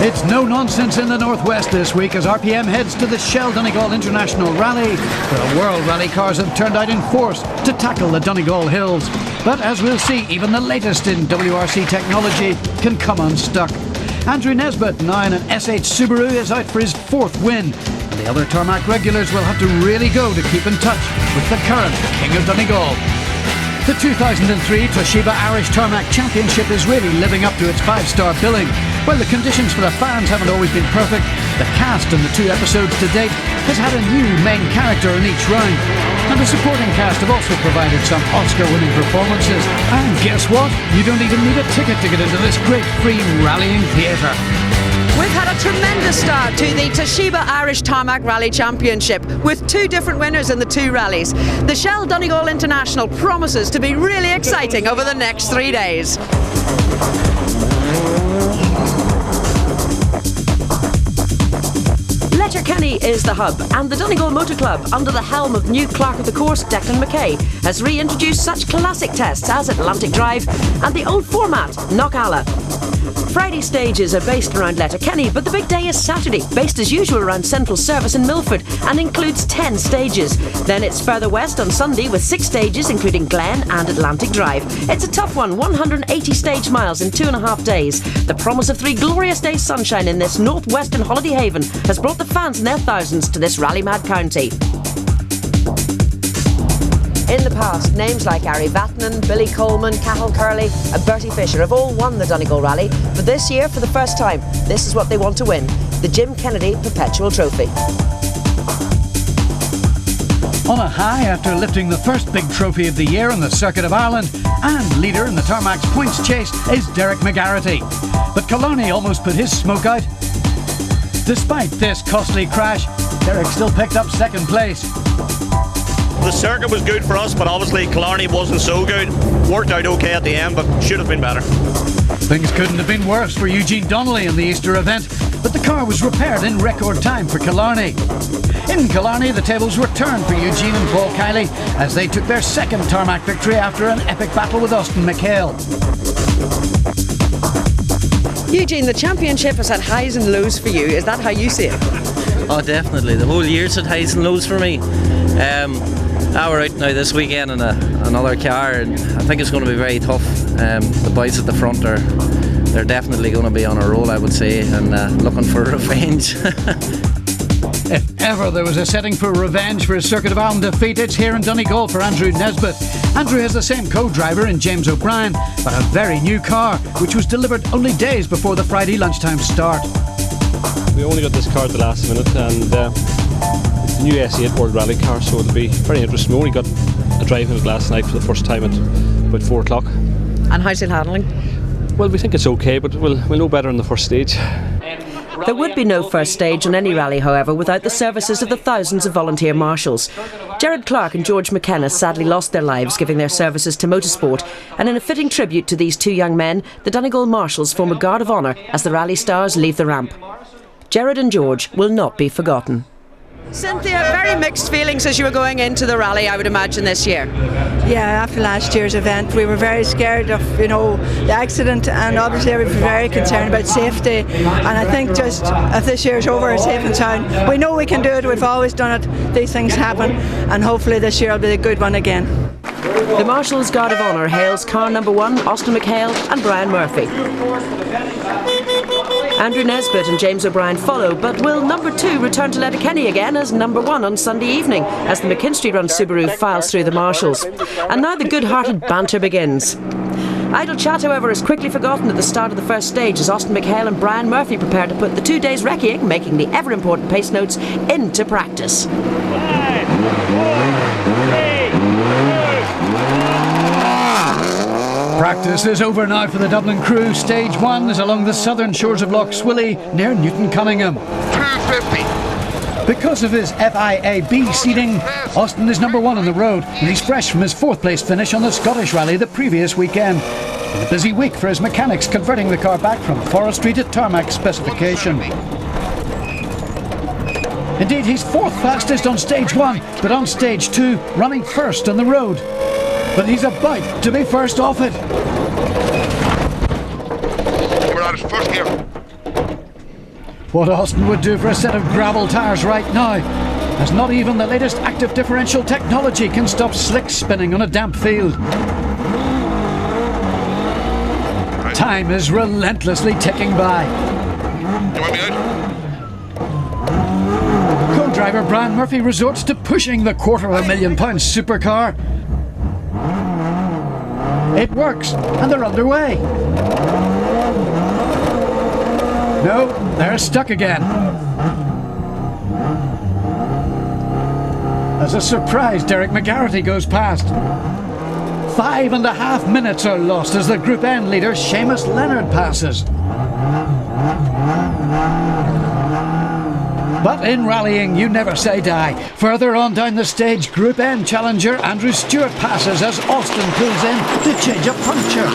It's no nonsense in the northwest this week as RPM heads to the Shell Donegal International Rally, where World Rally cars have turned out in force to tackle the Donegal hills. But as we'll see, even the latest in WRC technology can come unstuck. Andrew Nesbitt, now in an SH Subaru, is out for his fourth win. And the other tarmac regulars will have to really go to keep in touch with the current King of Donegal. The 2003 Toshiba Irish Tarmac Championship is really living up to its 5-star billing. While the conditions for the fans haven't always been perfect, the cast in the 2 episodes to date has had a new main character in each round. And the supporting cast have also provided some Oscar-winning performances. And guess what? You don't even need a ticket to get into this great free rallying theatre. We've had a tremendous start to the Toshiba Irish Tarmac Rally Championship with 2 different winners in the 2 rallies. The Shell Donegal International promises to be really exciting over the next 3 days. Letterkenny is the hub, and the Donegal Motor Club, under the helm of new clerk of the course Declan McKay, has reintroduced such classic tests as Atlantic Drive and the old format Knockalla. Friday stages are based around Letterkenny, but the big day is Saturday, based as usual around Central Service in Milford, and includes 10 stages. Then it's further west on Sunday with 6 stages, including Glen and Atlantic Drive. It's a tough one, 180 stage miles in 2.5 days. The promise of 3 glorious days sunshine in this northwestern holiday haven has brought the fans in their thousands to this rally-mad county. In the past, names like Ari Vatanen, Billy Coleman, Cathal Curley and Bertie Fisher have all won the Donegal Rally, but this year, for the first time, this is what they want to win, the Jim Kennedy Perpetual Trophy. On a high after lifting the first big trophy of the year on the Circuit of Ireland, and leader in the Tarmac's points chase is Derek McGarrity. But Killarney almost put his smoke out. Despite this costly crash, Derek still picked up second place. The circuit was good for us, but obviously Killarney wasn't so good. Worked out okay at the end, but should have been better. Things couldn't have been worse for Eugene Donnelly in the Easter event, but the car was repaired in record time for Killarney. In Killarney, the tables were turned for Eugene and Paul Kiley as they took their second tarmac victory after an epic battle with Austin McHale. Eugene, the championship has had highs and lows for you. Is that how you see it? Oh, definitely. The whole year's had highs and lows for me. We're out now this weekend in another car, and I think it's going to be very tough. The boys at the front they're definitely going to be on a roll, I would say, and looking for revenge. If ever there was a setting for revenge for his Circuit of Ireland defeat, it's here in Donegal for Andrew Nesbitt. Andrew has the same co-driver in James O'Brien, but a very new car, which was delivered only days before the Friday lunchtime start. We only got this car at the last minute, and it's the new S8 World Rally car, so it'll be very interesting. We only got a drive in it last night for the first time at about 4 o'clock. And how's it handling? Well, we think it's okay, but we'll know better in the first stage. There would be no first stage on any rally, however, without the services of the thousands of volunteer marshals. Gerard Clark and George McKenna sadly lost their lives giving their services to motorsport, and in a fitting tribute to these 2 young men, the Donegal Marshals form a guard of honour as the rally stars leave the ramp. Gerard and George will not be forgotten. Cynthia, very mixed feelings as you were going into the rally, I would imagine, this year. Yeah, after last year's event, we were very scared of, the accident, and obviously we were very concerned about safety. And I think just if this year's over, safe and sound, we know we can do it. We've always done it. These things happen, and hopefully this year will be a good one again. The Marshals Guard of Honour hails car number 1, Austin McHale and Brian Murphy. Andrew Nesbitt and James O'Brien follow, but will number 2 return to Letterkenny again as number 1 on Sunday evening as the McKinstry-run Subaru files through the Marshals. And now the good-hearted banter begins. Idle chat, however, is quickly forgotten at the start of the first stage as Austin McHale and Brian Murphy prepare to put the 2 days recceing, making the ever-important pace notes, into practice. 5, 4, 3, 2, Practice is over now for the Dublin crew. Stage 1 is along the southern shores of Lough Swilly near Newton Cunningham. 250. Because of his FIAB seeding, Austin is number 1 on the road, and he's fresh from his 4th place finish on the Scottish Rally the previous weekend. It's been a busy week for his mechanics converting the car back from forestry to tarmac specification. Indeed, he's 4th fastest on stage 1, but on stage 2, running first on the road. But he's about to be first off it. We're on his first gear. What Austin would do for a set of gravel tyres right now, as not even the latest active differential technology can stop slick spinning on a damp field. Time is relentlessly ticking by. You want me out? Co-driver Brian Murphy resorts to pushing the £250,000 supercar. It works, and they're underway. No, they're stuck again. As a surprise, Derek McGarity goes past. 5.5 minutes are lost as the Group N leader Seamus Leonard passes. But in rallying, you never say die. Further on down the stage, Group N challenger Andrew Stewart passes as Austin pulls in to change a puncture.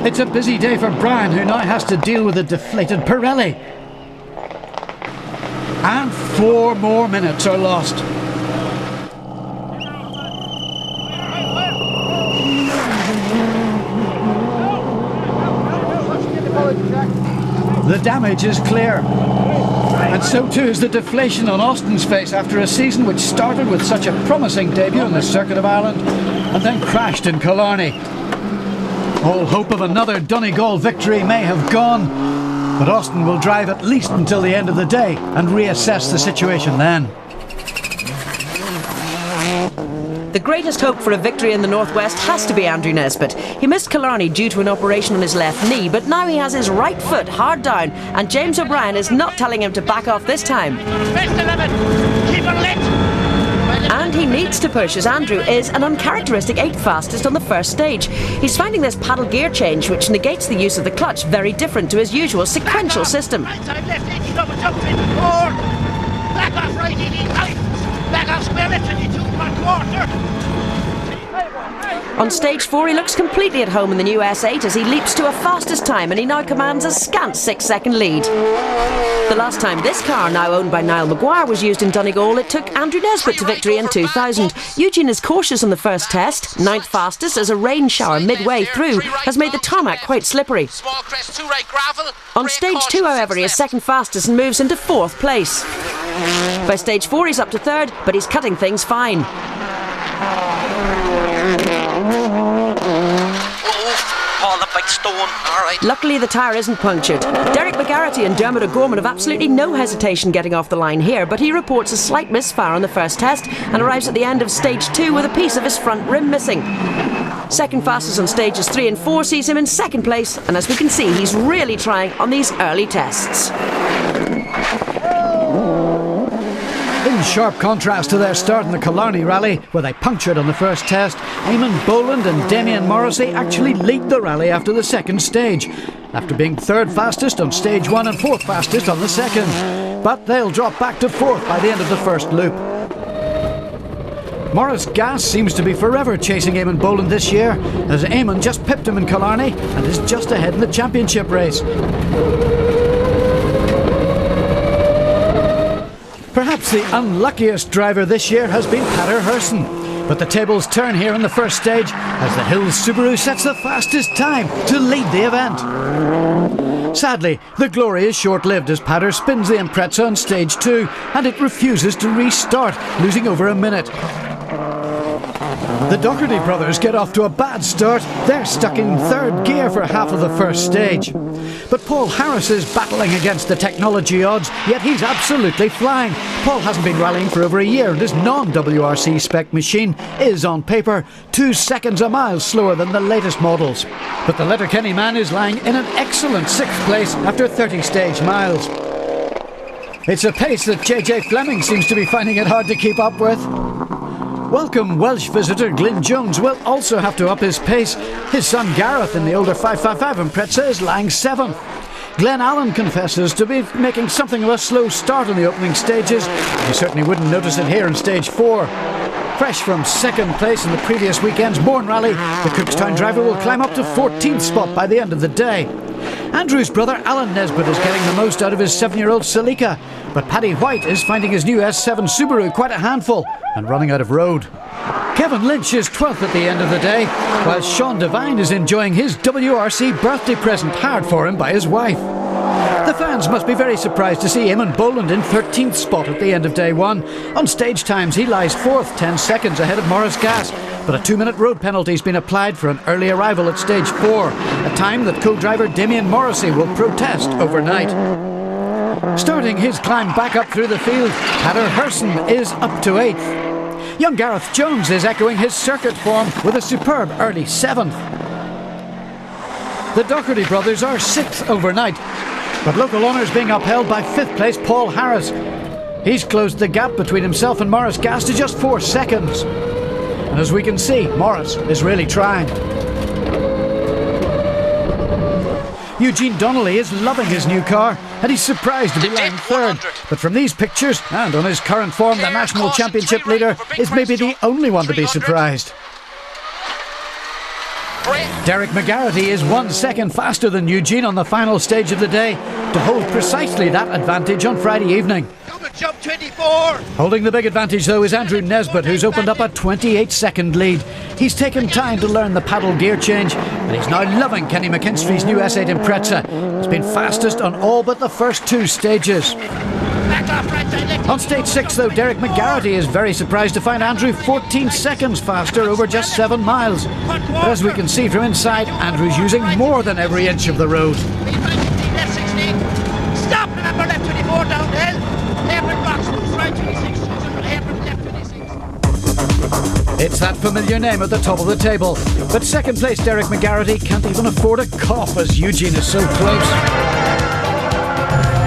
It's a busy day for Brian, who now has to deal with a deflated Pirelli. And 4 more minutes are lost. The damage is clear. And so too is the deflation on Austin's face after a season which started with such a promising debut on the Circuit of Ireland and then crashed in Killarney. All hope of another Donegal victory may have gone, but Austin will drive at least until the end of the day and reassess the situation then. The greatest hope for a victory in the Northwest has to be Andrew Nesbitt. He missed Killarney due to an operation on his left knee, but now he has his right foot hard down, and James O'Brien is not telling him to back off this time. Best 11, keep it lit. And he needs to push, as Andrew is an uncharacteristic 8th fastest on the first stage. He's finding this paddle gear change, which negates the use of the clutch, very different to his usual sequential system. Right side left, 80 double jump in, 4. Back off right, 80 right. Back off square left, 22 1/4. On stage 4 he looks completely at home in the new S8 as he leaps to a fastest time, and he now commands a scant 6-second lead. The last time this car, now owned by Niall Maguire, was used in Donegal, it took Andrew Nesbitt to victory in 2000. Eugene is cautious on the first test. 9th fastest, as a rain shower midway through has made the tarmac quite slippery. Small crest, 2 right gravel. On stage 2, however, he is 2nd fastest and moves into 4th place. By stage 4 he's up to 3rd, but he's cutting things fine. Luckily the tyre isn't punctured. Derek McGarity and Dermot O'Gorman have absolutely no hesitation getting off the line here, but he reports a slight misfire on the first test and arrives at the end of stage 2 with a piece of his front rim missing. 2nd fastest on stages 3 and 4 sees him in 2nd place, and as we can see, he's really trying on these early tests. In sharp contrast to their start in the Killarney Rally, where they punctured on the first test, Eamon Boland and Damien Morrissey actually lead the rally after the 2nd stage, after being 3rd fastest on stage 1 and 4th fastest on the 2nd. But they'll drop back to 4th by the end of the first loop. Morris Gas seems to be forever chasing Eamon Boland this year, as Eamon just pipped him in Killarney and is just ahead in the championship race. Perhaps the unluckiest driver this year has been Peter Herson, but the tables turn here in the first stage as the Hills Subaru sets the fastest time to lead the event. Sadly, the glory is short-lived as Peter spins the Impreza on stage 2 and it refuses to restart, losing over a minute. The Doherty brothers get off to a bad start. They're stuck in 3rd gear for half of the first stage. But Paul Harris is battling against the technology odds, yet he's absolutely flying. Paul hasn't been rallying for over a year, and his non-WRC spec machine is, on paper, 2 seconds a mile slower than the latest models. But the Letterkenny man is lying in an excellent 6th place after 30 stage miles. It's a pace that JJ Fleming seems to be finding it hard to keep up with. Welcome Welsh visitor Glyn Jones will also have to up his pace. His son Gareth in the older 555 Impreza is lying 7th. Glenn Allen confesses to be making something of a slow start in the opening stages. You certainly wouldn't notice it here in stage 4. Fresh from 2nd place in the previous weekend's Bourne Rally, the Cookstown driver will climb up to 14th spot by the end of the day. Andrew's brother Alan Nesbitt is getting the most out of his 7-year-old Celica, but Paddy White is finding his new S7 Subaru quite a handful and running out of road. Kevin Lynch is 12th at the end of the day, while Sean Devine is enjoying his WRC birthday present, hired for him by his wife. The fans must be very surprised to see Eamon Boland in 13th spot at the end of day one. On stage times he lies 4th, 10 seconds ahead of Maurice Gass, but a 2-minute road penalty has been applied for an early arrival at stage 4, a time that co-driver Damien Morrissey will protest overnight. Starting his climb back up through the field, Peadar Herson is up to 8th. Young Gareth Jones is echoing his circuit form with a superb early 7th. The Doherty brothers are 6th overnight, but local honours being upheld by 5th place Paul Harris. He's closed the gap between himself and Maurice Gass to just 4 seconds. And as we can see, Maurice is really trying. Eugene Donnelly is loving his new car, and he's surprised to be lying 3rd. But from these pictures, and on his current form, the National Championship leader is maybe the only one to be surprised. Derek McGarity is 1 second faster than Eugene on the final stage of the day to hold precisely that advantage on Friday evening. Jump 24. Holding the big advantage though is Andrew Nesbitt, who's opened up a 28-second lead. He's taken time to learn the paddle gear change, and he's now loving Kenny McKinstry's new S8 Impreza. He's been fastest on all but the first 2 stages. On stage 6 though, Derek McGarity is very surprised to find Andrew 14 seconds faster over just 7 miles. But as we can see from inside, Andrew's using more than every inch of the road. Left 16. Stop, remember, left 24 downhill. Hairpin rocks, right 26. Hairpin left 26. It's that familiar name at the top of the table. But second place Derek McGarity can't even afford a cough as Eugene is so close.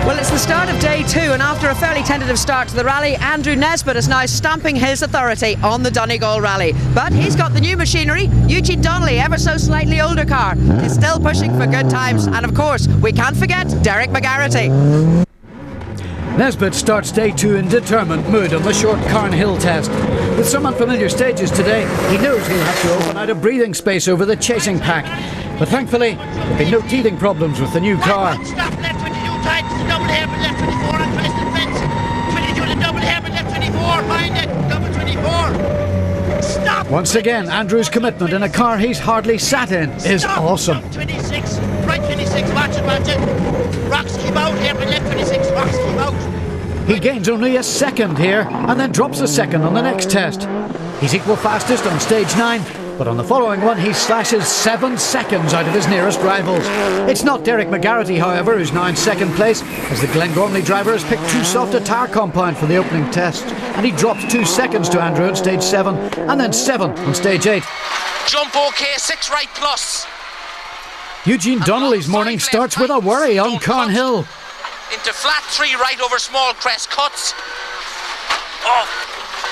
Well, it's the start of day 2, and after a fairly tentative start to the rally, Andrew Nesbitt is now stamping his authority on the Donegal Rally. But he's got the new machinery. Eugene Donnelly, ever so slightly older car, is still pushing for good times. And of course, we can't forget Derek McGarity. Nesbitt starts day 2 in determined mood on the short Carn Hill test. With some unfamiliar stages today, he knows he'll have to open out a breathing space over the chasing pack. But thankfully, there'll be no teething problems with the new car. Stop, left 22 tight, double hairpin, left 24 on Crescent Fence. 22 to double hairpin, left 24, mind it, double 24. Stop! Once again, Andrew's commitment in a car he's hardly sat in is awesome. 26, right 26, watch it. Rocks keep out, hairpin, left 26, rocks keep out. He gains only a second here and then drops a second on the next test. He's equal fastest on stage 9, but on the following one he slashes 7 seconds out of his nearest rivals. It's not Derek McGarity, however, who's now in second place, as the Glengormley driver has picked too soft a tyre compound for the opening test, and he drops 2 seconds to Andrew on stage 7 and then 7 on stage 8. Jump okay, 6 right plus. Eugene Donnelly's morning starts with a worry on Carn Hill. Into flat 3 right over small crest cuts. Oh,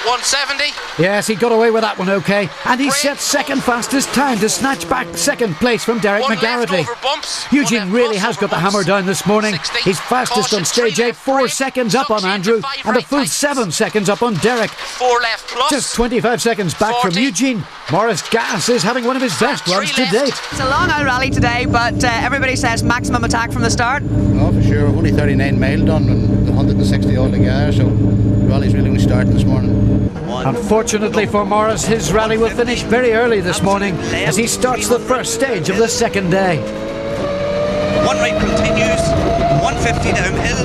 170. Yes, he got away with that one okay, and he set second fastest time to snatch back second place from Derek McGarity. Eugene really has got the hammer down this morning. 60. He's fastest on stage 8, 4 seconds up on Andrew, and a full 7 seconds up on Derek. 4 left plus. Just 25 seconds back 40. from Eugene. Maurice Gass is having one of his best runs to date. It's a long old rally today, but everybody says maximum attack from the start. Oh, for sure. We've only 39 mile done and 160 altogether, so the rally's really going to start this morning. Unfortunately for Maurice, his rally will finish very early this morning as he starts the first stage of the second day. 1 right continues, 150 downhill.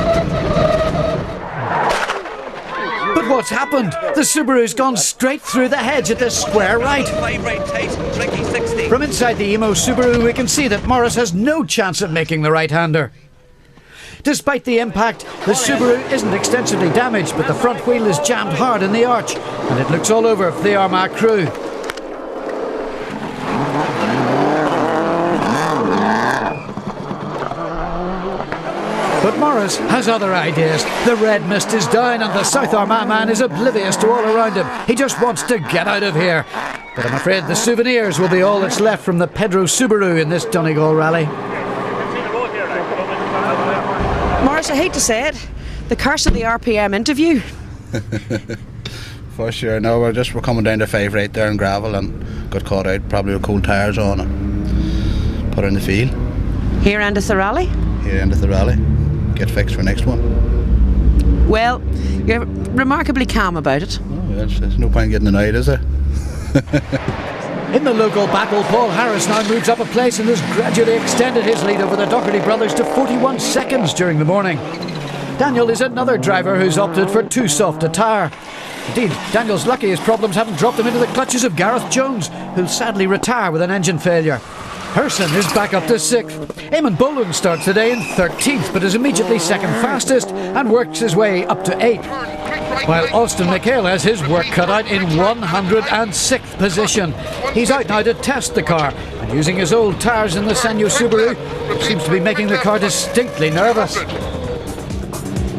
But what's happened? The Subaru's gone straight through the hedge at this square right. 5 right tight, tricky 60. From inside the Emo Subaru, we can see that Maurice has no chance of making the right-hander. Despite the impact, the Subaru isn't extensively damaged, but the front wheel is jammed hard in the arch, and it looks all over for the Armagh crew. But Maurice has other ideas. The red mist is down and the South Armagh man is oblivious to all around him. He just wants to get out of here. But I'm afraid the souvenirs will be all that's left from the Pedro Subaru in this Donegal Rally. Maurice, I hate to say it, the curse of the RPM interview. For sure. No, we're coming down to 5 right there in gravel and got caught out, probably with cold tyres on it. Put her in the field. Here endeth the rally? Here endeth the rally. Get fixed for next one. Well, you're remarkably calm about it. Oh, there's no point getting annoyed, is there? In the local battle, Paul Harris now moves up a place and has gradually extended his lead over the Doherty brothers to 41 seconds during the morning. Daniel is another driver who's opted for too soft a tyre. Indeed, Daniel's lucky his problems haven't dropped him into the clutches of Gareth Jones, who'll sadly retire with an engine failure. Herson is back up to 6th. Eamon Boland starts today in 13th, but is immediately second fastest and works his way up to 8th. While Austin McHale has his work cut out in 106th position. He's out now to test the car, and using his old tyres in the Sanyo Subaru, seems to be making the car distinctly nervous.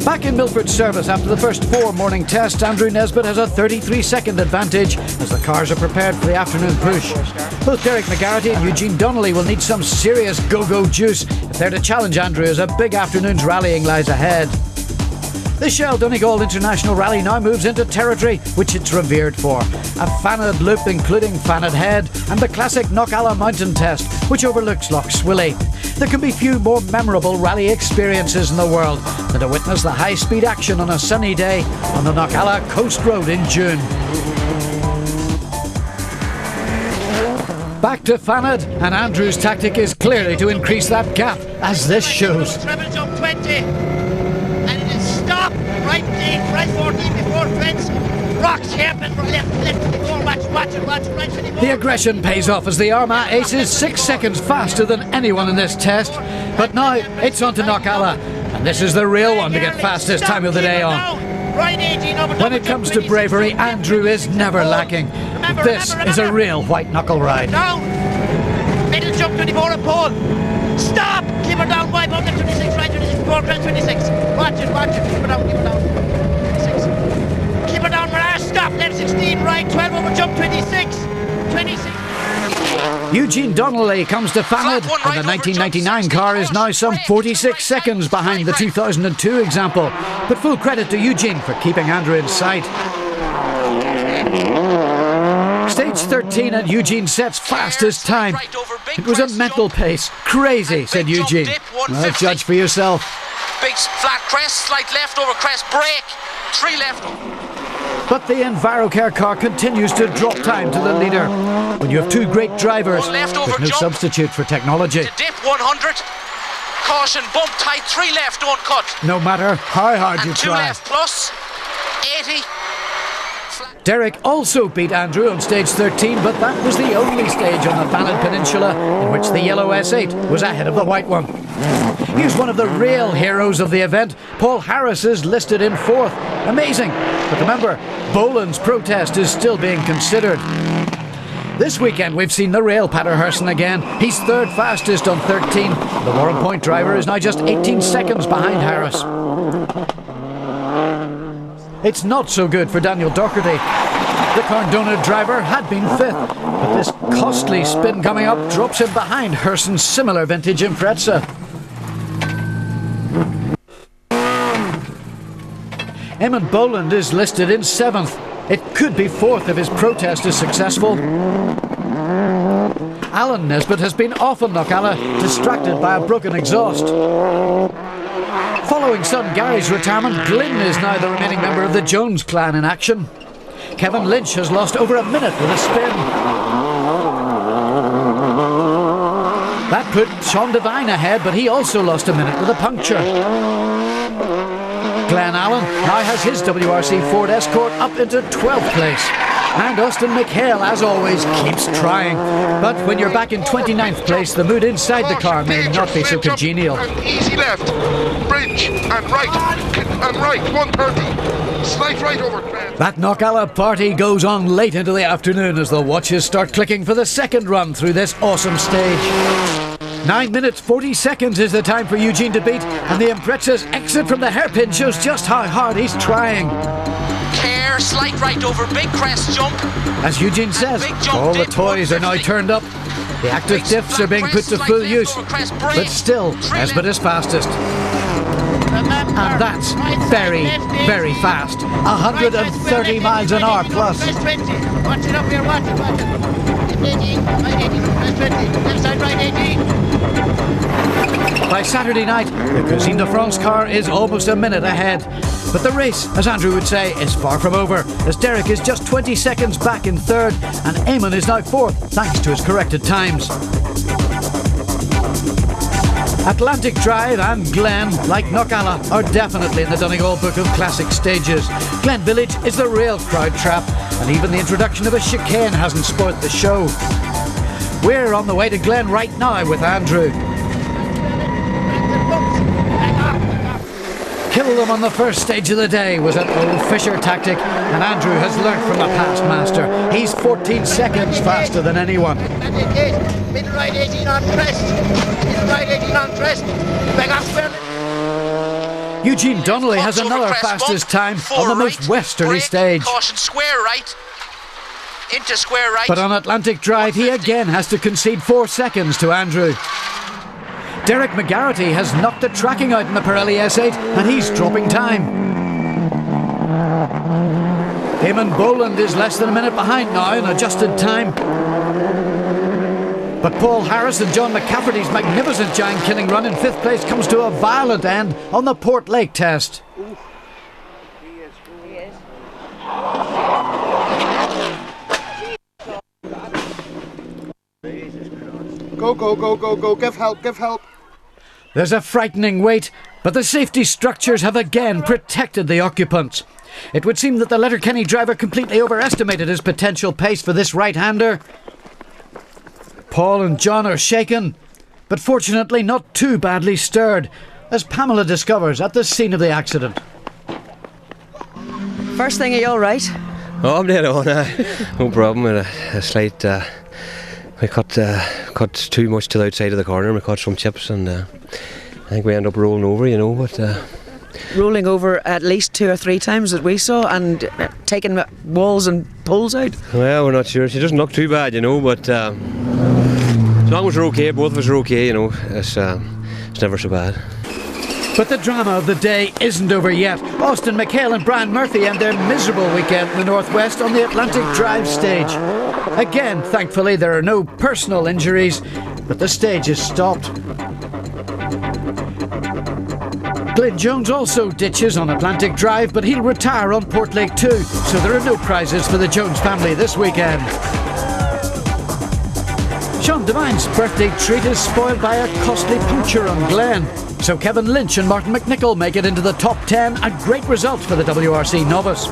Back in Milford's service after the first 4 morning tests, Andrew Nesbitt has a 33-second advantage as the cars are prepared for the afternoon push. Both Derek McGarrity and Eugene Donnelly will need some serious go-go juice if they're to challenge Andrew as a big afternoon's rallying lies ahead. The Shell Donegal International Rally now moves into territory which it's revered for. A Fanad loop including Fanad Head and the classic Knockalla mountain test which overlooks Loch Swilly. There can be few more memorable rally experiences in the world than to witness the high-speed action on a sunny day on the Knockalla Coast Road in June. Back to Fanad, and Andrew's tactic is clearly to increase that gap, as this shows. Treble jump 20, and it is stop, right 14 before fence, rocks hairpin from left 24, watch, right 24. The aggression pays off as the Armagh Ace is 6 seconds faster than anyone in this test. But now it's on to Knockalla, and this is the real one to get fastest time of the day on. When it comes to bravery, Andrew is never lacking. This is a real white-knuckle ride. Down, middle jump 24 and pole. Stop, keep her down, wide on left 26, right 26, before crest 26. Watch it, keep her down. 26. Keep her down, Marar, stop, left 16, right 12 over jump 26. Eugene Donnelly comes to Fanad, and the 1999 car is now some 46 seconds behind the 2002 example. But full credit to Eugene for keeping Andrew in sight. Stage 13 and Eugene sets fastest time. It was a mental pace. Crazy, said Eugene. Well, judge for yourself. Big flat crest, slight left over crest, brake, 3 left. But the EnviroCare car continues to drop time to the leader. When you have 2 great drivers, there's no substitute for technology. Dip 100, caution, bump tight, 3 left, don't cut. No matter how hard you try. 2 left plus, 80. Derek also beat Andrew on stage 13, but that was the only stage on the Fanad Peninsula in which the yellow S8 was ahead of the white one. Here's one of the real heroes of the event. Paul Harris is listed in 4th. Amazing. But remember, Boland's protest is still being considered. This weekend we've seen the real Patter Herson again. He's 3rd fastest on 13. The Warren Point driver is now just 18 seconds behind Harris. It's not so good for Daniel Doherty. The Carndona driver had been 5th, but this costly spin coming up drops him behind Herson's similar vintage Impreza. Eamon Boland is listed in 7th. It could be 4th if his protest is successful. Alan Nesbitt has been off on Knockalla, distracted by a broken exhaust. Following son Gary's retirement, Glynn is now the remaining member of the Jones clan in action. Kevin Lynch has lost over a minute with a spin. That put Sean Devine ahead, but he also lost a minute with a puncture. Glenn Allen now has his WRC Ford Escort up into 12th place. And Austin McHale, as always, keeps trying. But when you're back in 29th place, the mood inside the car may not be so congenial. Easy left, bridge, and right, 130, slight right over. That Knockalla party goes on late into the afternoon as the watches start clicking for the second run through this awesome stage. 9 minutes 40 seconds is the time for Eugene to beat, and the Impreza's exit from the hairpin shows just how hard he's trying. Care, slight right over big crest jump. As Eugene says, all the toys are now turned up. The active diffs are being put to full use, but still, Nesbitt is fastest. And that's very, very fast. 130 miles an hour plus. Watch it up here, watch it. 18, right 18, press 20, left side right 18. By Saturday night, the Cuisine de France car is almost a minute ahead. But the race, as Andrew would say, is far from over, as Derek is just 20 seconds back in third, and Eamon is now fourth, thanks to his corrected times. Atlantic Drive and Glen, like Knockalla, are definitely in the Donegal Book of Classic Stages. Glen Village is the real crowd trap, and even the introduction of a chicane hasn't spoilt the show. We're on the way to Glen right now with Andrew. Kill them on the first stage of the day was an old Fisher tactic, and Andrew has learnt from the past master. He's 14 seconds faster than anyone. Middle right 18 on crest. Middle right 18 on crest. Back off square. Eugene Donnelly has another fastest time on the most westerly stage. Caution, square right. Into square right. But on Atlantic Drive, he again has to concede 4 seconds to Andrew. Derek McGarity has knocked the tracking out in the Pirelli S8, and he's dropping time. Eamon Boland is less than a minute behind now in adjusted time. But Paul Harris and John McCafferty's magnificent giant killing run in 5th place comes to a violent end on the Port Lake test. Go, go, go, go, go. Give help, give help. There's a frightening wait, but the safety structures have again protected the occupants. It would seem that the Letterkenny driver completely overestimated his potential pace for this right-hander. Paul and John are shaken, but fortunately not too badly stirred, as Pamela discovers at the scene of the accident. First thing, are you all right? Oh, I'm dead on. No problem. With a slight... we cut too much to the outside of the corner. We caught some chips, and I think we end up rolling over, you know. But rolling over at least 2 or 3 times that we saw, and taking walls and poles out. Well, we're not sure. She doesn't look too bad, you know. But as long as we're okay, both of us are okay, you know. It's never so bad. But the drama of the day isn't over yet. Austin McHale and Brian Murphy end their miserable weekend in the Northwest on the Atlantic Drive stage. Again, thankfully, there are no personal injuries, but the stage is stopped. Glenn Jones also ditches on Atlantic Drive, but he'll retire on Port Lake too, so there are no prizes for the Jones family this weekend. Sean Devine's birthday treat is spoiled by a costly puncture on Glen. So Kevin Lynch and Martin McNichol make it into the top 10, a great result for the WRC novice.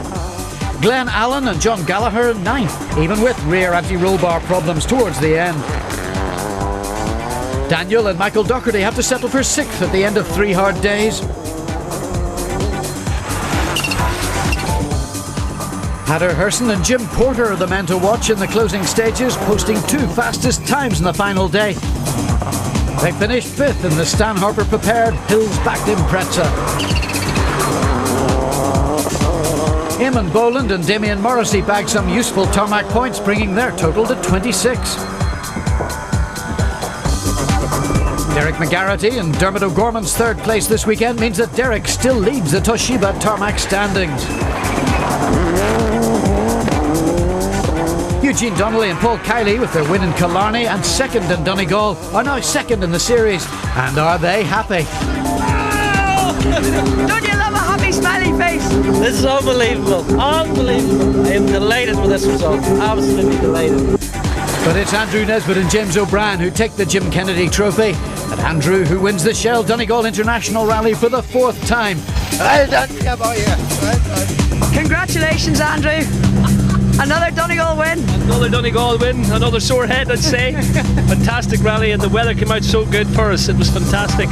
Glenn Allen and John Gallagher 9th, even with rear anti-roll bar problems towards the end. Daniel and Michael Docherty have to settle for 6th at the end of 3 hard days. Hatter Herson and Jim Porter are the men to watch in the closing stages, posting 2 fastest times in the final day. They finished 5th in the Stan Harper prepared Hills-backed Impreza. Eamon Boland and Damien Morrissey bagged some useful tarmac points, bringing their total to 26. Derek McGarity and Dermot O'Gorman's 3rd place this weekend means that Derek still leads the Toshiba tarmac standings. Eugene Donnelly and Paul Kiley, with their win in Killarney and 2nd in Donegal, are now 2nd in the series. And are they happy? Don't you love a happy smiley face? This is unbelievable. Unbelievable. I am delighted with this result. Absolutely delighted. But it's Andrew Nesbitt and James O'Brien who take the Jim Kennedy Trophy. And Andrew who wins the Shell Donegal International Rally for the 4th time. Well done, yeah, boy, yeah. Well done. Congratulations, Andrew. Another Donegal win. Another Donegal win, another sore head, I'd say. Fantastic rally, and the weather came out so good for us. It was fantastic.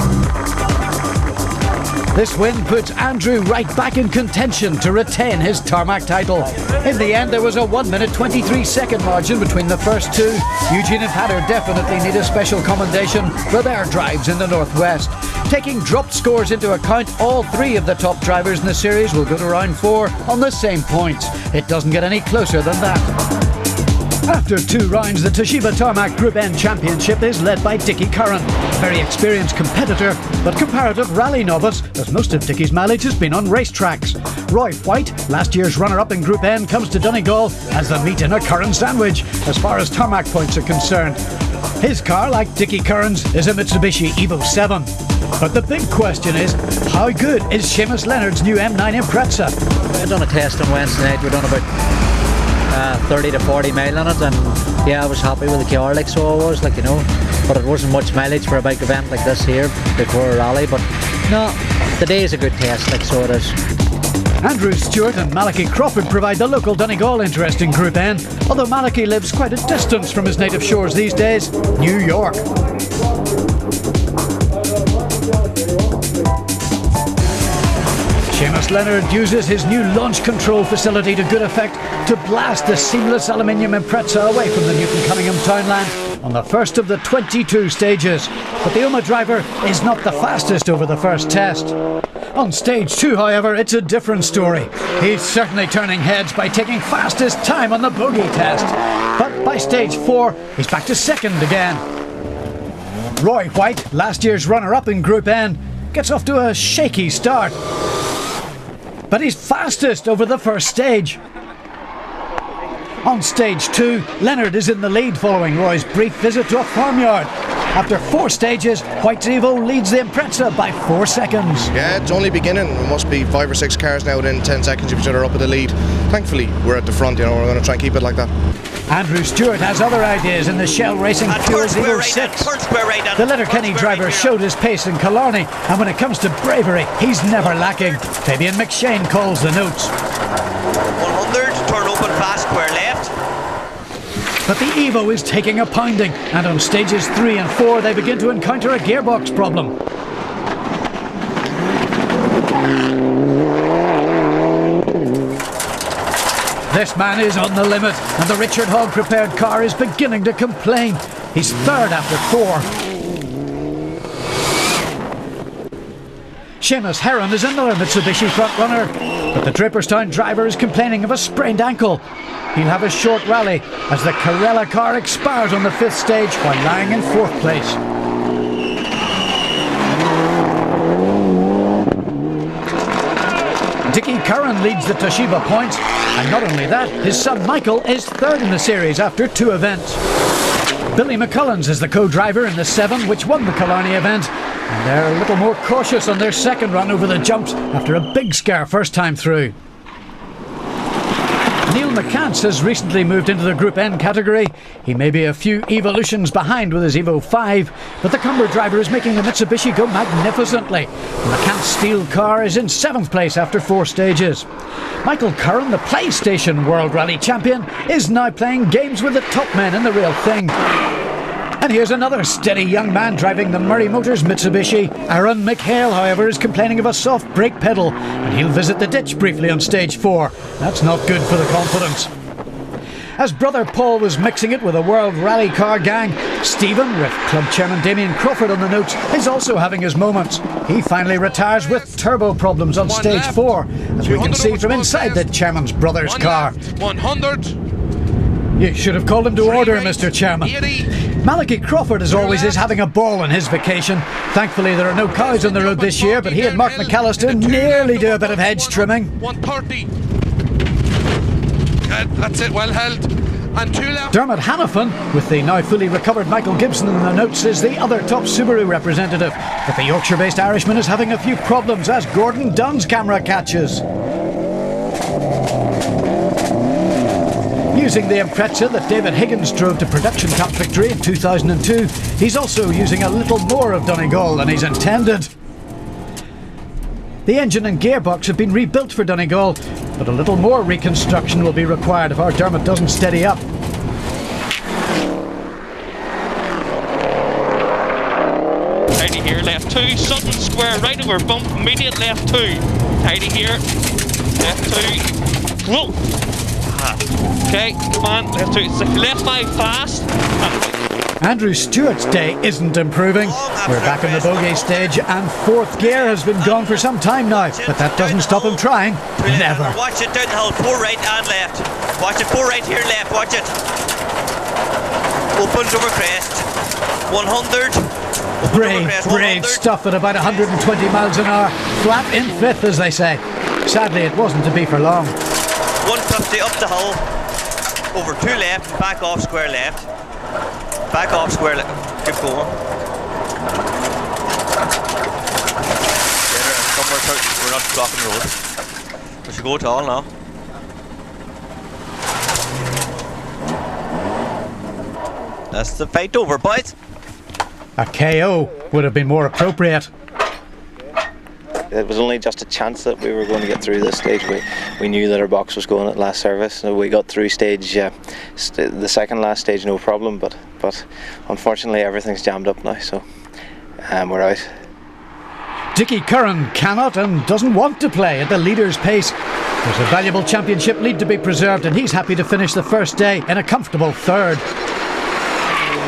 This win puts Andrew right back in contention to retain his tarmac title. In the end, there was a 1 minute 23 second margin between the first 2. Eugene and Hatter definitely need a special commendation for their drives in the Northwest. Taking dropped scores into account, all 3 of the top drivers in the series will go to round 4 on the same points. It doesn't get any closer than that. After 2 rounds, the Toshiba Tarmac Group N Championship is led by Dickie Curran, a very experienced competitor, but comparative rally novice, as most of Dickie's mileage has been on racetracks. Roy White, last year's runner-up in Group N, comes to Donegal as the meat in a Curran sandwich, as far as tarmac points are concerned. His car, like Dickie Curran's, is a Mitsubishi Evo 7. But the big question is, how good is Seamus Leonard's new M9 Impreza? I done a test on Wednesday night. We done about 30 to 40 mile on it, and yeah, I was happy with the car, like, so I was, like, you know, but it wasn't much mileage for a bike event like this here before a rally. But no, the day is a good test, like, so it is. Andrew Stewart and Malachi Crawford provide the local Donegal interest in Group N, although Malachi lives quite a distance from his native shores these days, New York. Seamus Leonard uses his new launch control facility to good effect to blast the seamless aluminium Impreza away from the Newton Cunningham townland on the first of the 22 stages. But the Uma driver is not the fastest over the first test. On stage 2, however, it's a different story. He's certainly turning heads by taking fastest time on the bogey test. But by stage 4, he's back to second again. Roy White, last year's runner-up in Group N, gets off to a shaky start. But he's fastest over the first stage. On stage 2, Leonard is in the lead following Roy's brief visit to a farmyard. After 4 stages, White's Evo leads the Impreza by 4 seconds. Yeah, it's only beginning. There must be 5 or 6 cars now within 10 seconds of each other up at the lead. Thankfully, we're at the front, you know, we're going to try and keep it like that. Andrew Stewart has other ideas in the Shell Racing Fuels Evo 6. The Letterkenny driver showed his pace in Killarney, and when it comes to bravery, he's never lacking. Fabian McShane calls the notes. 100, turn open fast, square left. But the Evo is taking a pounding, and on stages 3 and 4 they begin to encounter a gearbox problem. This man is on the limit, and the Richard Hogg prepared car is beginning to complain. He's third after 4. Seamus Heron is another Mitsubishi frontrunner, but the Draperstown driver is complaining of a sprained ankle. He'll have a short rally as the Carrella car expires on the 5th stage while lying in 4th place. Dickie Curran leads the Toshiba points, and not only that, his son Michael is third in the series after 2 events. Billy McCullens is the co-driver in the 7 which won the Killarney event, and they're a little more cautious on their second run over the jumps after a big scare first time through. Neil McCants has recently moved into the Group N category. He may be a few evolutions behind with his Evo 5, but the Cumber driver is making the Mitsubishi go magnificently. The McCants steel car is in 7th place after 4 stages. Michael Curran, the PlayStation World Rally Champion, is now playing games with the top men in the real thing. And here's another steady young man driving the Murray Motors Mitsubishi. Aaron McHale, however, is complaining of a soft brake pedal, and he'll visit the ditch briefly on stage 4. That's not good for the confidence. As brother Paul was mixing it with a World Rally Car gang, Stephen, with club chairman Damien Crawford on the notes, is also having his moments. He finally retires with turbo problems on stage 4, as we can see from inside the chairman's brother's car. 100. You should have called him to order, Mr. Chairman. Malachi Crawford, as always, is having a ball on his vacation. Thankfully, there are no cows on the road this year, but he and Mark McAllister nearly do a bit of hedge trimming. 130. That's it, well held. And 2 left. Dermot Hannafin, with the now fully recovered Michael Gibson in the notes, is the other top Subaru representative. But the Yorkshire-based Irishman is having a few problems as Gordon Dunn's camera catches. Using the Impreza that David Higgins drove to Production Cup victory in 2002, he's also using a little more of Donegal than he's intended. The engine and gearbox have been rebuilt for Donegal, but a little more reconstruction will be required if our Dermot doesn't steady up. Tidy here, left 2, Sutton square, right over bump, immediate left 2. Tidy here, left 2, whoa! Okay, come on, left 2, left 5 fast. Andrew Stewart's day isn't improving. We're back in the bogey stage and 4th gear has been gone for some time now, but that doesn't stop him trying. Never. Watch it down the hill, 4 right and left. Watch it, 4 right here, left, watch it. Opens over crest. 100. Brave stuff at about 120 miles an hour. Flat in 5th, as they say. Sadly, it wasn't to be for long. 150 up the hill, over 2 left, back off square left. Back off square, keep going. Somewhere we're not blocking the road. We should go tall now. That's the fight over, boys. A KO would have been more appropriate. It was only just a chance that we were going to get through this stage. We knew that our box was going at last service, so we got through stage, the second last stage, no problem. But unfortunately, everything's jammed up now, so we're out. Dickie Curran cannot and doesn't want to play at the leader's pace. There's a valuable championship lead to be preserved, and he's happy to finish the first day in a comfortable third.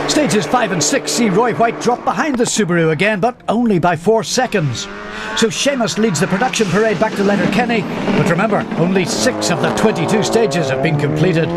Stages 5 and 6 see Roy White drop behind the Subaru again, but only by 4 seconds. So Seamus leads the production parade back to Letterkenny, but remember, only 6 of the 22 stages have been completed.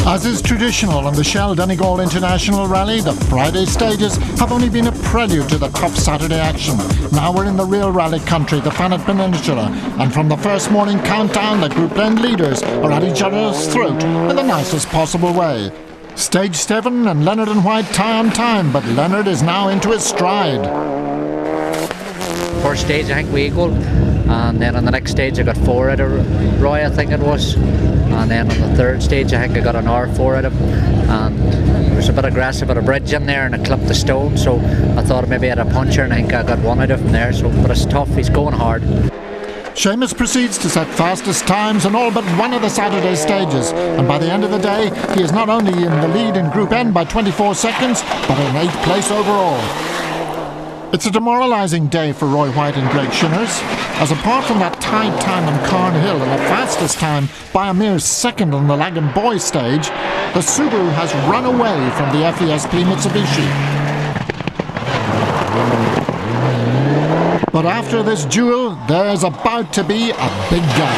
As is traditional on the Shell Donegal International Rally, the Friday stages have only been a prelude to the tough Saturday action. Now we're in the real rally country, the Fannet Peninsula, and from the first morning countdown, the Group N leaders are at each other's throat in the nicest possible way. Stage 7 and Leonard and White tie on time, but Leonard is now into his stride. First stage I think we equalled, and then on the next stage I got 4 out of Roy, I think it was. And then on the third stage I think I got an R4 out of him, and it was a bit aggressive at a bridge in there and I clipped the stone, so I thought maybe I had a puncher, and I think I got 1 out of him there, but it's tough, he's going hard. Seamus proceeds to set fastest times on all but one of the Saturday stages, and by the end of the day he is not only in the lead in Group N by 24 seconds but in 8th place overall. It's a demoralising day for Roy White and Greg Shinners, as apart from that tied time on Carn Hill and the fastest time by a mere second on the Lagan Boy stage, the Subaru has run away from the FESP Mitsubishi. But after this duel, there's about to be a big gap.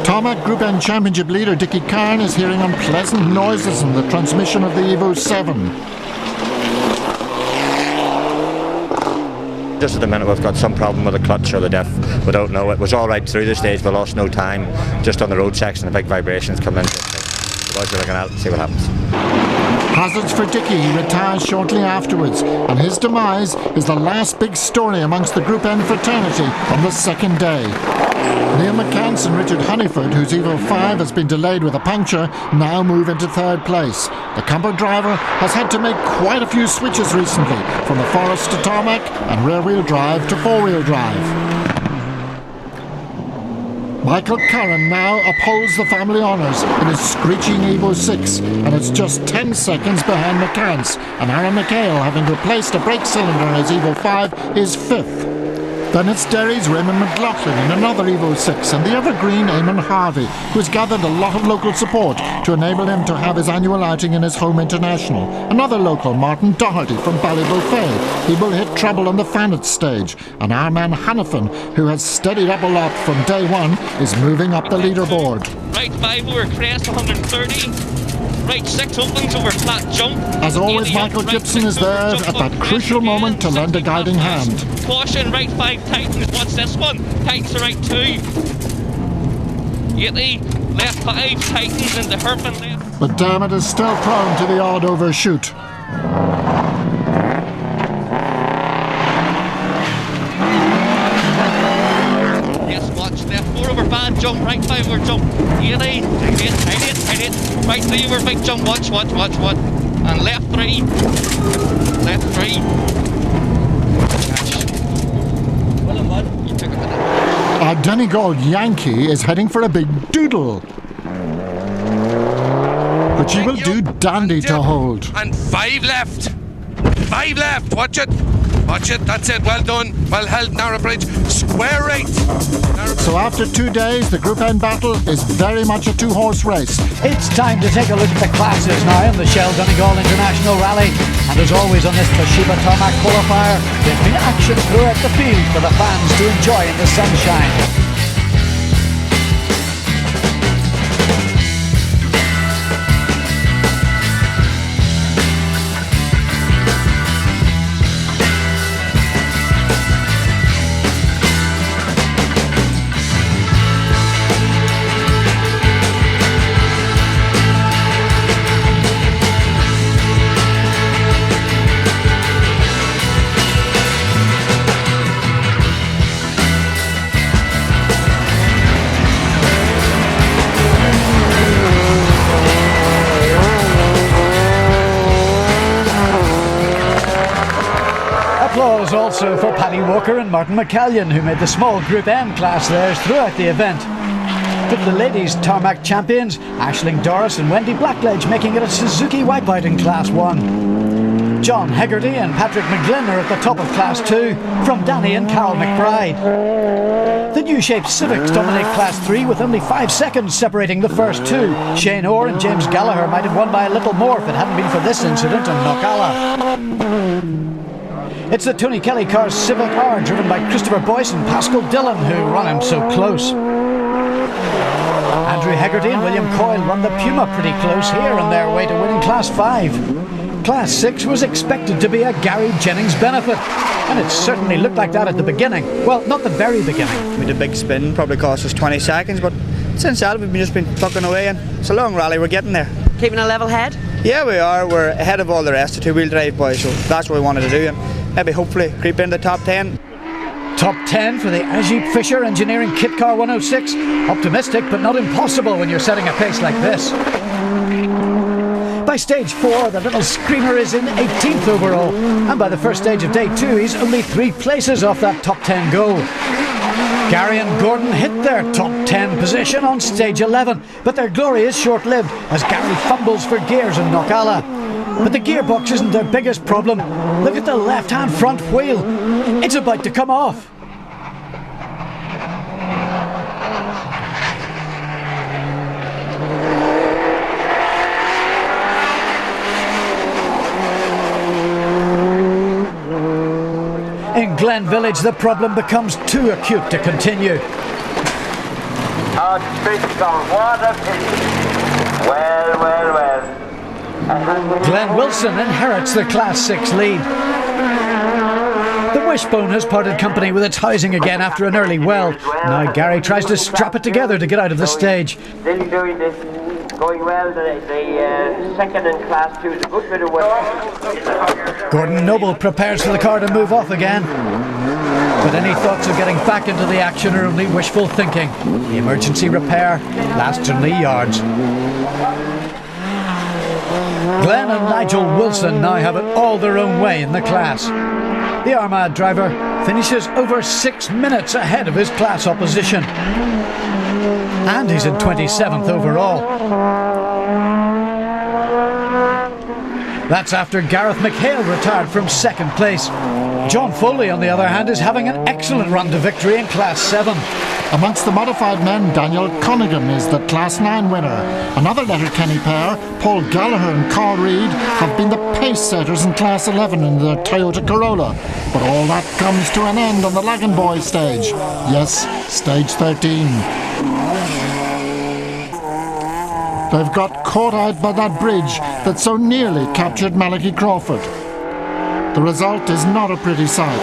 Tarmac Group N Championship leader Dickie Curran is hearing unpleasant noises in the transmission of the Evo 7. Just at the minute we've got some problem with the clutch or the diff. We don't know. It was all right through the stage, we lost no time. Just on the road section, the big vibrations come in. So we're looking at it, see what happens. Hazards for Dickie, he retires shortly afterwards, and his demise is the last big story amongst the Group N fraternity on the second day. Neil McCants and Richard Honeyford, whose Evo 5 has been delayed with a puncture, now move into third place. The Compo driver has had to make quite a few switches recently, from the Forest to tarmac and rear-wheel drive to four-wheel drive. Michael Curran now upholds the family honours in his screeching Evo 6, and it's just 10 seconds behind McCants, and Aaron McHale, having replaced a brake cylinder in his Evo 5, is 5th. Then it's Derry's Raymond McLaughlin in another Evo 6, and the evergreen Eamon Harvey, who has gathered a lot of local support to enable him to have his annual outing in his home international. Another local, Martin Doherty from Ballybofey. He will hit trouble on the Fannet stage, and our man Hannafin, who has steadied up a lot from day one, is moving up the leaderboard. Right 5 over crest, 130. Right 6 opens over flat jump. As always, Michael Gibson is there at that crucial moment to lend a guiding hand. Caution, right 5 tightens. What's this one? Tightens to right 2. 80, left 5 tightens into hairpin left. But Dermot is still prone to the odd overshoot. Over bad jump, right 5 over jump, 80, tight it, right 3 over big jump, watch, and left 3, well and what? You took a minute. Our Donegal Yankee is heading for a big doodle, which he will do dandy to hold. And 5 left, watch it, that's it, well done, well held, narrow bridge, square right. So after 2 days, the Group N battle is very much a 2-horse race. It's time to take a look at the classes now in the Shell Donegal International Rally. And as always on this Toshiba Tarmac qualifier, there's been action throughout the field for the fans to enjoy in the sunshine. also for Paddy Walker and Martin McCallion, who made the small Group M class theirs throughout the event. But the ladies' tarmac champions, Aisling Doris and Wendy Blackledge, making it a Suzuki Wipeout in Class 1. John Hegarty and Patrick McGlynn are at the top of Class 2, from Danny and Carol McBride. The new-shaped Civics dominate Class 3 with only 5 seconds separating the first two. Shane Orr and James Gallagher might have won by a little more if it hadn't been for this incident in Knockalla. It's the Tony Kelly car's Civic R, driven by Christopher Boyce and Pascal Dillon, who run him so close. Andrew Hegarty and William Coyle run the Puma pretty close here on their way to winning Class 5. Class 6 was expected to be a Gary Jennings benefit, and it certainly looked like that at the beginning. Well, not the very beginning. We did a big spin, probably cost us 20 seconds, but since that we've just been plucking away, and it's a long rally, we're getting there. Keeping a level head? Yeah, we are. We're ahead of all the rest of two-wheel drive boys, so that's what we wanted to do, and maybe hopefully creep into the top 10. Top 10 for the Ajit Fisher Engineering Kit Car 106. Optimistic, but not impossible when you're setting a pace like this. By stage 4, the little screamer is in 18th overall, and by the first stage of day 2, he's only 3 places off that top 10 goal. Gary and Gordon hit their top 10 position on stage 11, but their glory is short-lived as Gary fumbles for gears in Knockalla. But the gearbox isn't their biggest problem. Look at the left-hand front wheel. It's about to come off. In Glen Village, the problem becomes too acute to continue. Glenn Wilson inherits the Class 6 lead. The Wishbone has parted company with its housing again after an early well. Now Gary tries to strap it together to get out of the stage. Still doing this, going well. The second in Class 2 is a good bit of work. Gordon Noble prepares for the car to move off again. But any thoughts of getting back into the action are only wishful thinking. The emergency repair lasts only yards. Glenn and Nigel Wilson now have it all their own way in the class. The Armagh driver finishes over 6 minutes ahead of his class opposition. And he's in 27th overall. That's after Gareth McHale retired from 2nd place. John Foley, on the other hand, is having an excellent run to victory in Class 7. Amongst the modified men, Daniel Conigan is the Class 9 winner. Another Letterkenny pair, Paul Gallagher and Carl Reid, have been the pace setters in Class 11 in their Toyota Corolla. But all that comes to an end on the Lagan Boys stage. Yes, stage 13. They've got caught out by that bridge that so nearly captured Malachi Crawford. The result is not a pretty sight.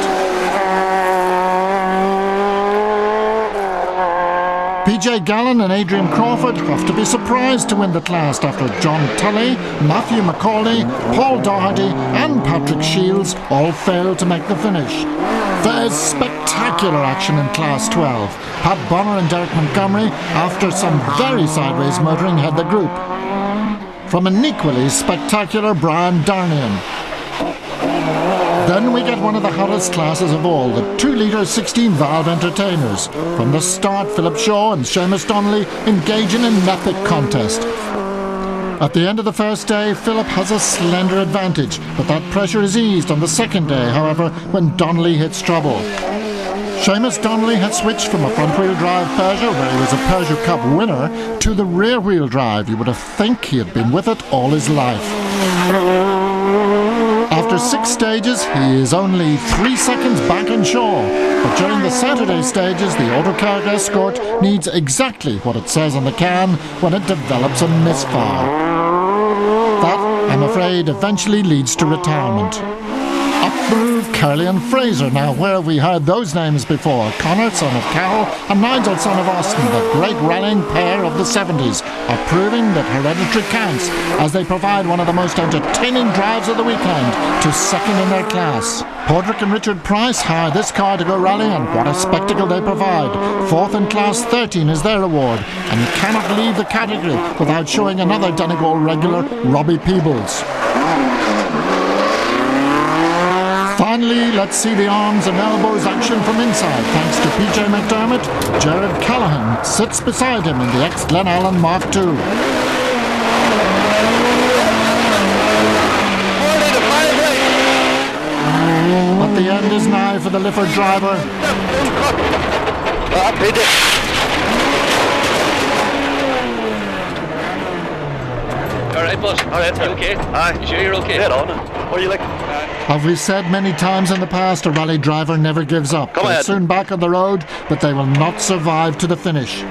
PJ Gallen and Adrian Crawford have to be surprised to win the class after John Tully, Matthew McCauley, Paul Doherty and Patrick Shields all failed to make the finish. There's spectacular action in Class 12. Pat Bonner and Derek Montgomery, after some very sideways motoring, had the group. From an equally spectacular Brian Darnian. Then we get one of the hottest classes of all, the 2-litre 16-valve entertainers. From the start, Philip Shaw and Seamus Donnelly engage in an epic contest. At the end of the first day, Philip has a slender advantage, but that pressure is eased on the second day, however, when Donnelly hits trouble. Seamus Donnelly had switched from a front-wheel drive Peugeot, where he was a Peugeot Cup winner, to the rear-wheel drive. You would have think he had been with it all his life. After 6 stages, he is only 3 seconds back on Shaw. But during the Saturday stages, the Autocar Escort needs exactly what it says on the can when it develops a misfire. That, I'm afraid, eventually leads to retirement. Up move Curly and Fraser. Now, where have we heard those names before? Connor, son of Carroll, and Nigel, son of Austin, the great rallying pair of the 70s, are proving that hereditary counts as they provide one of the most entertaining drives of the weekend to second in their class. Podrick and Richard Price hired this car to go rally, and what a spectacle they provide. 4th in Class 13 is their award, and you cannot leave the category without showing another Donegal regular, Robbie Peebles. Finally, let's see the arms and elbows action from inside. Thanks to PJ McDermott, Jared Callaghan sits beside him in the ex-Glenallen Mark II. But the end is nigh for the Lifford driver. Alright, boss. Alright, you okay? Aye. You sure you're okay? Dead on. What are you like? As we've said many times in the past, a rally driver never gives up. Come They're ahead. soon back on the road, but they will not survive to the finish.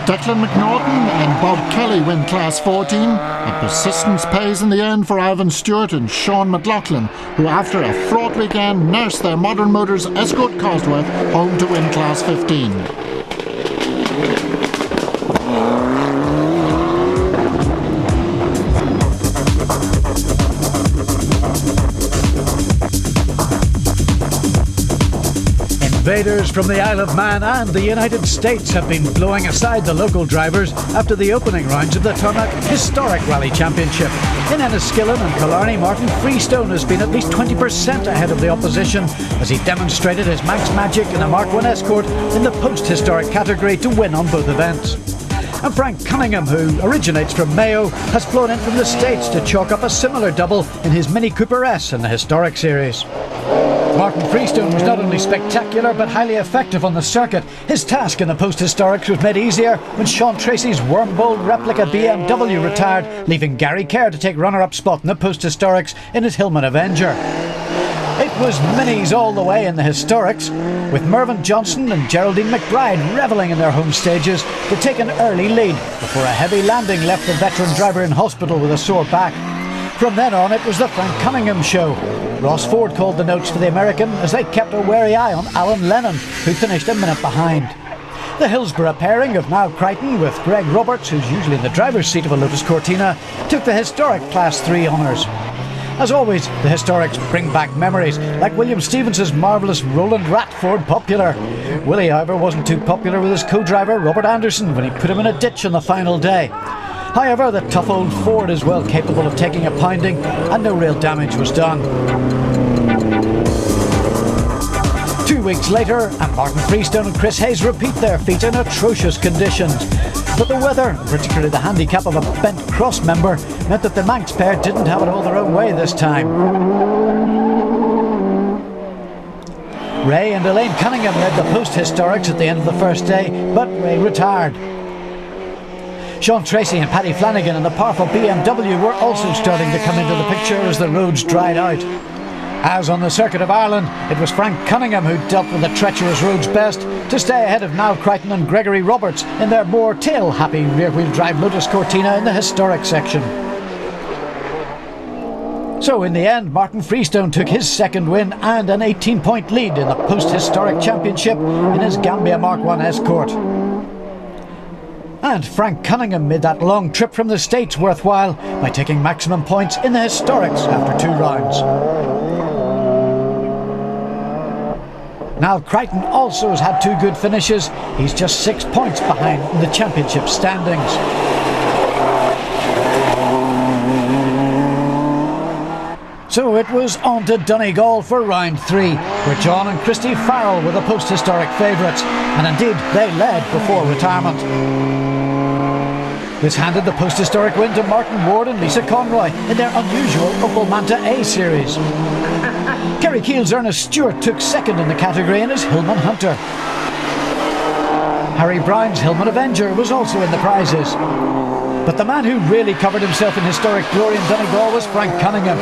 Declan McNaughton and Bob Kelly win Class 14, and persistence pays in the end for Ivan Stewart and Sean McLaughlin, who after a fraught weekend nursed their Modern Motors Escort Cosworth home to win Class 15. Invaders from the Isle of Man and the United States have been blowing aside the local drivers after the opening rounds of the Tarmac Historic Rally Championship. In Enniskillen and Killarney, Martin Freestone has been at least 20% ahead of the opposition as he demonstrated his Manx magic in a Mark I Escort in the post-historic category to win on both events. And Frank Cunningham, who originates from Mayo, has flown in from the States to chalk up a similar double in his Mini Cooper S in the Historic Series. Martin Freestone was not only spectacular but highly effective on the circuit. His task in the post-historics was made easier when Sean Tracy's Wormbold replica BMW retired, leaving Gary Kerr to take runner-up spot in the post-historics in his Hillman Avenger. It was minis all the way in the historics, with Mervyn Johnson and Geraldine McBride revelling in their home stages to take an early lead before a heavy landing left the veteran driver in hospital with a sore back. From then on, it was the Frank Cunningham show. Ross Ford called the notes for the American as they kept a wary eye on Alan Lennon, who finished a minute behind. The Hillsborough pairing of Niall Crichton with Greg Roberts, who's usually in the driver's seat of a Lotus Cortina, took the historic Class 3 honours. As always, the historics bring back memories, like William Stevens's marvellous Roland Ratford Popular. Willie, however, wasn't too popular with his co-driver Robert Anderson when he put him in a ditch on the final day. However, the tough old Ford is well capable of taking a pounding, and no real damage was done. 2 weeks later, and Martin Freestone and Chris Hayes repeat their feat in atrocious conditions. But the weather, particularly the handicap of a bent cross member, meant that the Manx pair didn't have it all their own way this time. Ray and Elaine Cunningham led the post-historics at the end of the first day, but Ray retired. Sean Tracy and Paddy Flanagan and the powerful BMW were also starting to come into the picture as the roads dried out. As on the Circuit of Ireland, it was Frank Cunningham who dealt with the treacherous roads best to stay ahead of Niall Crichton and Gregory Roberts in their more tail-happy rear-wheel drive Lotus Cortina in the historic section. So in the end, Martin Freestone took his second win and an 18-point lead in the post-historic championship in his Gambia Mark I Escort. And Frank Cunningham made that long trip from the States worthwhile by taking maximum points in the historics after 2 rounds. Niall Crichton also has had 2 good finishes. He's just 6 points behind in the championship standings. So it was on to Donegal for round 3, where John and Christy Farrell were the post-historic favourites, and indeed they led before retirement. This handed the post-historic win to Martin Ward and Lisa Conroy in their unusual Opel Manta A series. Kerry Keel's Ernest Stewart took second in the category in his Hillman Hunter. Harry Brown's Hillman Avenger was also in the prizes. But the man who really covered himself in historic glory in Donegal was Frank Cunningham.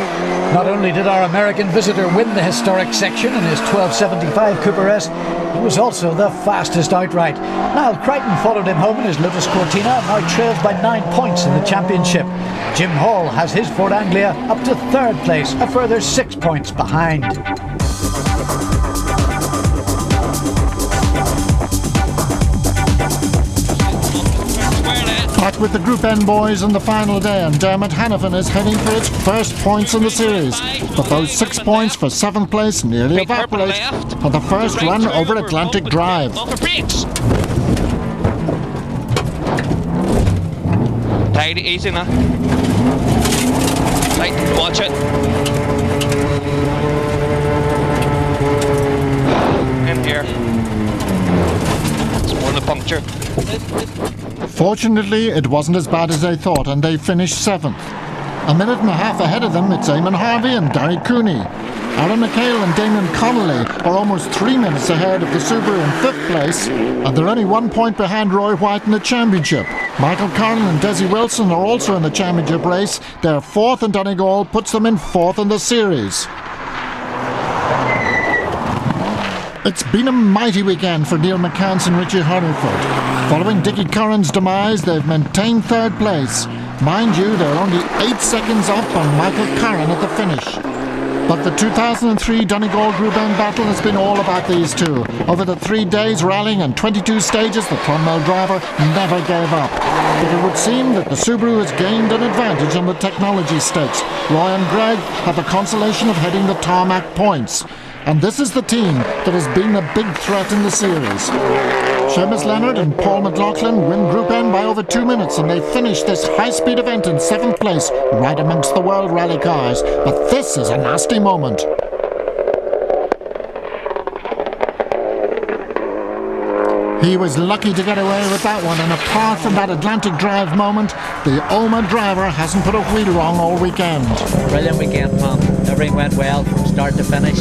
Not only did our American visitor win the historic section in his 1275 Cooper S, he was also the fastest outright. Niall Crichton followed him home in his Lotus Cortina and now trails by 9 points in the championship. Jim Hall has his Ford Anglia up to 3rd place, a further 6 points behind. Back with the Group N boys on the final day, and Dermot Hannafin is heading for its first points in the series. But those 6 points for 7th place nearly evaporate on the first run over Atlantic Drive. Right, easy now. Right, watch it. In here. It's more than a puncture. Fortunately, it wasn't as bad as they thought, and they finished 7th. A minute and a half ahead of them, it's Eamon Harvey and Darry Cooney. Aaron McHale and Damon Connolly are almost 3 minutes ahead of the Subaru in 5th place, and they're only 1 point behind Roy White in the championship. Michael Carlin and Desi Wilson are also in the championship race. They're 4th, and Donegal puts them in 4th in the series. It's been a mighty weekend for Neil McCance and Richie Hurleyfoot. Following Dickie Curran's demise, they've maintained 3rd place. Mind you, they're only 8 seconds up on Michael Curran at the finish. But the 2003 Donegal Group N battle has been all about these two. Over the 3 days rallying and 22 stages, the Clonmel driver never gave up. But it would seem that the Subaru has gained an advantage on the technology stakes. Roy and Greg have the consolation of heading the tarmac points. And this is the team that has been the big threat in the series. Seamus Leonard and Paul McLaughlin win Group N by over 2 minutes, and they finish this high-speed event in 7th place, right amongst the World Rally cars. But this is a nasty moment. He was lucky to get away with that one, and apart from that Atlantic Drive moment, the Oma driver hasn't put a wheel wrong all weekend. Brilliant weekend, Tom. Everything went well from start to finish.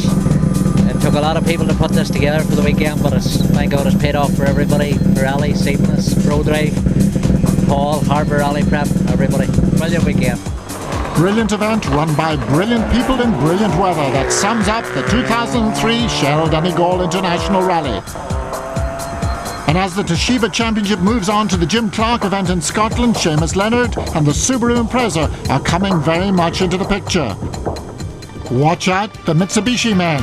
It took a lot of people to put this together for the weekend, but thank God it's paid off for everybody. Rally, Seamus, Pro Drive, Paul, Harbour Rally Prep, everybody. Brilliant weekend. Brilliant event run by brilliant people in brilliant weather. That sums up the 2003 Shell Donegal International Rally. And as the Toshiba Championship moves on to the Jim Clark event in Scotland, Seamus Leonard and the Subaru Impreza are coming very much into the picture. Watch out, the Mitsubishi men.